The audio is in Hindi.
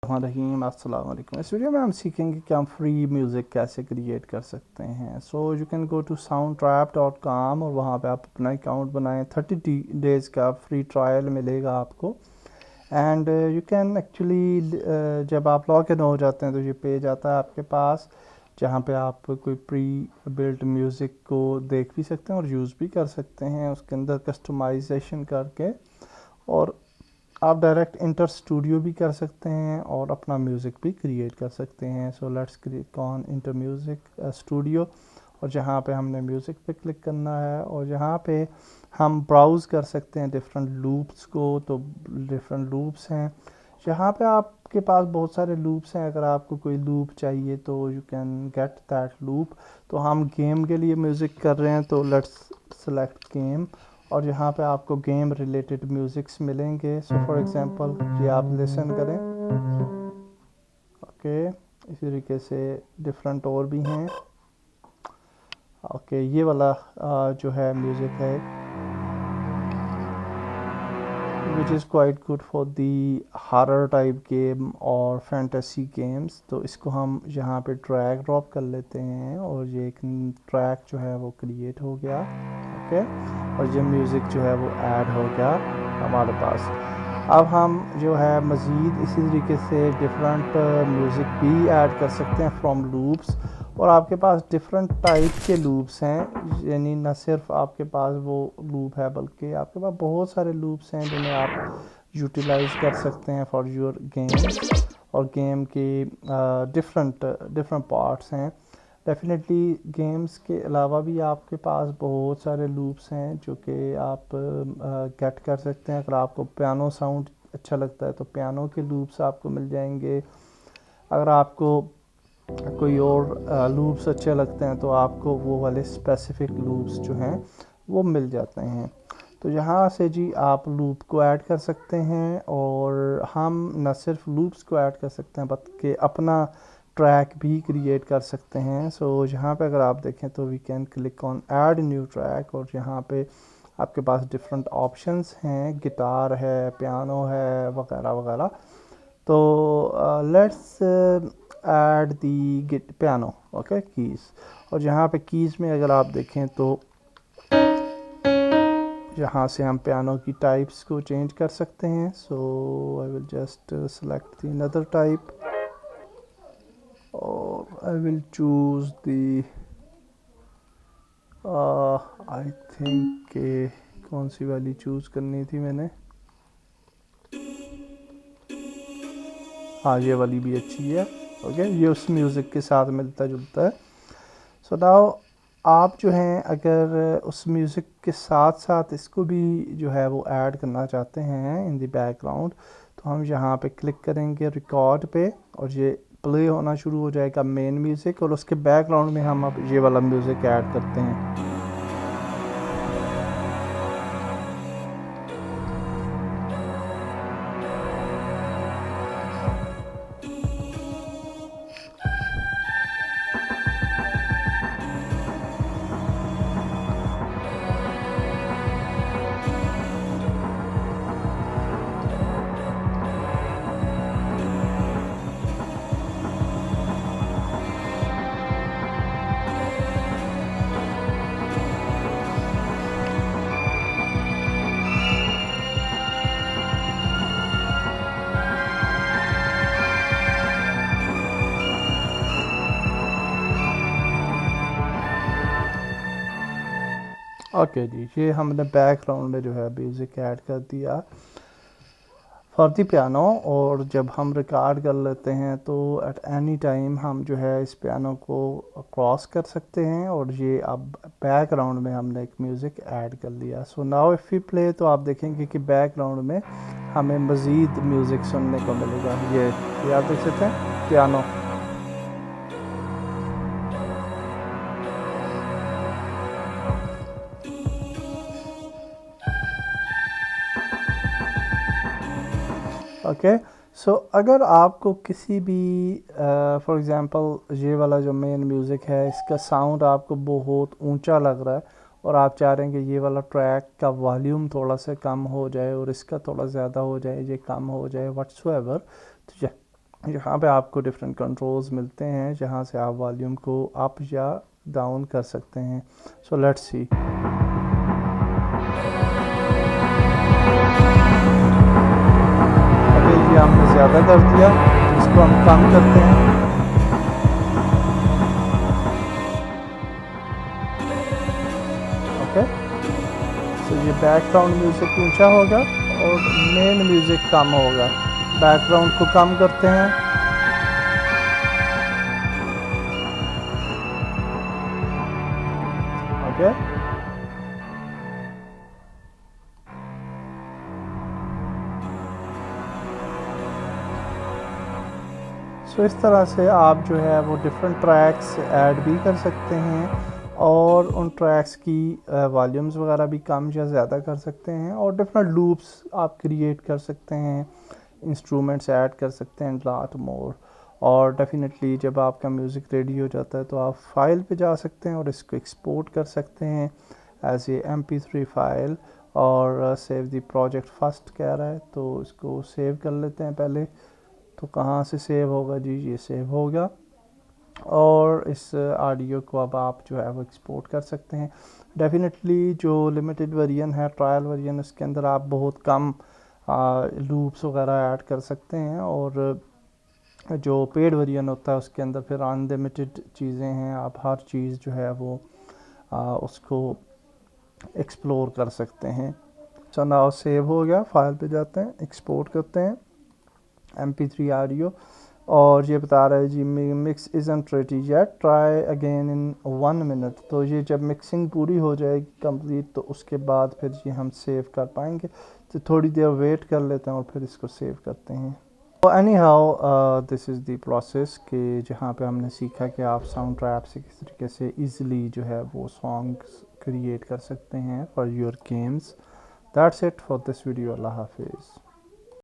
रहीम अस्सलाम वालेकुम। इस वीडियो में हम सीखेंगे कि हम फ्री म्यूज़िक कैसे क्रिएट कर सकते हैं। So you can go to soundtrap.com और वहाँ पे आप अपना अकाउंट बनाएं। 30 डेज़ का फ्री ट्रायल मिलेगा आपको। एंड यू कैन एक्चुअली जब आप लॉग इन हो जाते हैं तो ये पेज आता है आपके पास, जहाँ पे आप कोई प्री बिल्ट म्यूज़िक को देख भी सकते हैं और यूज़ भी कर सकते हैं उसके अंदर कस्टमाइजेशन करके। और आप डायरेक्ट इंटर स्टूडियो भी कर सकते हैं और अपना म्यूज़िक भी क्रिएट कर सकते हैं। So let's click on inter music studio और जहाँ पे हमने म्यूज़िक पे क्लिक करना है और यहाँ पे हम ब्राउज़ कर सकते हैं डिफरेंट लूप्स को। तो डिफरेंट लूप्स हैं, यहाँ पे आपके पास बहुत सारे लूप्स हैं। अगर आपको कोई लूप चाहिए तो you can get that loop. तो हम गेम के लिए म्यूज़िक कर रहे हैं तो लेट्स सेलेक्ट गेम और यहाँ पे आपको गेम रिलेटेड म्यूज़िक्स मिलेंगे। सो फॉर एग्जांपल ये आप लिसन करें। ओके, इसी तरीके से डिफरेंट और भी हैं। ओके, ये वाला जो है म्यूज़िक है which is quite good for the horror type game और फैंटेसी गेम्स। तो इसको हम यहाँ पे ड्रैग ड्रॉप कर लेते हैं और ये एक ट्रैक जो है वो क्रिएट हो गया। ओके, और ये म्यूज़िक जो है वो ऐड हो गया हमारे पास। अब हम जो है मज़ीद इसी तरीके से डिफरेंट म्यूज़िक भी ऐड कर सकते हैं फ्रॉम लूप्स। और आपके पास डिफरेंट टाइप के लूप्स हैं, यानी न सिर्फ आपके पास वो लूप है बल्कि आपके पास बहुत सारे लूप्स हैं जिन्हें आप यूटिलाइज़ कर सकते हैं फॉर योर गेम। और गेम के डिफरेंट डिफरेंट पार्ट्स हैं। डेफिनेटली गेम्स के अलावा भी आपके पास बहुत सारे लूप्स हैं जो कि आप गेट कर सकते हैं। अगर आपको पियानो साउंड अच्छा लगता है तो पियानो के लूप्स आपको मिल जाएंगे। अगर आपको कोई और लूप्स अच्छे लगते हैं तो आपको वो वाले स्पेसिफिक लूप्स जो हैं वो मिल जाते हैं। तो यहाँ से जी आप लूप को ऐड कर सकते हैं और हम न सिर्फ लूप्स को ऐड कर सकते हैं बल्कि अपना ट्रैक भी क्रिएट कर सकते हैं। सो यहाँ पे अगर आप देखें तो we can click on add new track और यहाँ पे आपके पास डिफरेंट ऑप्शंस हैं, गिटार है, पियानो है, वगैरह वगैरह। तो let's add the piano. Okay, keys. और यहाँ पे कीज़ में अगर आप देखें तो यहाँ से हम पियानो की टाइप्स को चेंज कर सकते हैं। So I will just select the another type और I will choose the I think कौन सी वाली चूज़ करनी थी मैंने। हाँ, ये वाली भी अच्छी है। ओके, ये उस म्यूज़िक के साथ मिलता जुलता है। सो नाउ आप जो हैं अगर उस म्यूज़िक के साथ साथ इसको भी जो है वो ऐड करना चाहते हैं इन द बैकग्राउंड, तो हम यहाँ पे क्लिक करेंगे रिकॉर्ड पे और ये प्ले होना शुरू हो जाएगा मेन म्यूज़िक और उसके बैकग्राउंड में हम अब ये वाला म्यूज़िक ऐड करते हैं। ओके जी, ये हमने बैकग्राउंड में जो है म्यूज़िक ऐड कर दिया फॉर दी पियानो। और जब हम रिकॉर्ड कर लेते हैं तो एट एनी टाइम हम जो है इस पियानो को क्रॉस कर सकते हैं और ये अब बैकग्राउंड में हमने एक म्यूज़िक ऐड कर लिया। So now if we play तो आप देखेंगे कि बैकग्राउंड में हमें मज़ीद म्यूज़िक सुनने को मिलेगा। ये आप देख सकते हैं पियानो। ओके, सो अगर आपको किसी भी फॉर एग्ज़ाम्पल ये वाला जो मेन म्यूज़िक है इसका साउंड आपको बहुत ऊंचा लग रहा है और आप चाह रहे हैं कि ये वाला ट्रैक का वॉल्यूम थोड़ा सा कम हो जाए और इसका थोड़ा ज़्यादा हो जाए, ये कम हो जाए व्हाट्सएवर, तो यहाँ पे आपको डिफरेंट कंट्रोल्स मिलते हैं जहाँ से आप वॉल्यूम को अप या डाउन कर सकते हैं। So let's see. अगर ये हमने ज़्यादा कर दिया तो इसको हम कम करते हैं। ओके, तो ये बैकग्राउंड म्यूज़िक ऊंचा होगा और मेन म्यूज़िक कम होगा। बैकग्राउंड को कम करते हैं। ओके, सो इस तरह से आप जो है वो डिफरेंट ट्रैक्स ऐड भी कर सकते हैं और उन ट्रैक्स की वॉल्यूम्स वगैरह भी कम या ज़्यादा कर सकते हैं और डिफरेंट लूप्स आप क्रिएट कर सकते हैं, इंस्ट्रूमेंट्स ऐड कर सकते हैं, लॉट मोर। और डेफिनेटली जब आपका म्यूज़िक रेडी हो जाता है तो आप फाइल पे जा सकते हैं और इसको एक्सपोर्ट कर सकते हैं एज ए MP3 फाइल। और सेव द प्रोजेक्ट फर्स्ट कह रहा है तो इसको सेव कर लेते हैं पहले। तो कहाँ से सेव होगा जी, ये सेव होगा और इस ऑडियो को अब आप जो है वो एक्सपोर्ट कर सकते हैं। डेफिनेटली जो लिमिटेड वर्जन है, ट्रायल वर्जन, उसके अंदर आप बहुत कम लूप्स वगैरह ऐड कर सकते हैं और जो पेड वर्जन होता है उसके अंदर फिर अनलिमिटेड चीज़ें हैं, आप हर चीज़ जो है वो उसको एक्सप्लोर कर सकते हैं। तो नाउ सेव हो गया, फाइल पे जाते हैं, एक्सपोर्ट करते हैं MP3 ऑडियो और ये बता रहा है G mix isn't ready yet, try again in 1 minute. तो ये जब मिक्सिंग पूरी हो जाएगी कंप्लीट तो उसके बाद फिर ये हम सेव कर पाएंगे। तो थोड़ी देर वेट कर लेते हैं और फिर इसको सेव करते हैं। तो any how this is the process कि जहाँ पे हमने सीखा कि आप साउंड ट्रैप से किस तरीके से ईज़िली जो है वो सॉन्ग्स क्रिएट कर सकते हैं for your games. That's it for this video. अल्लाह हाफिज़।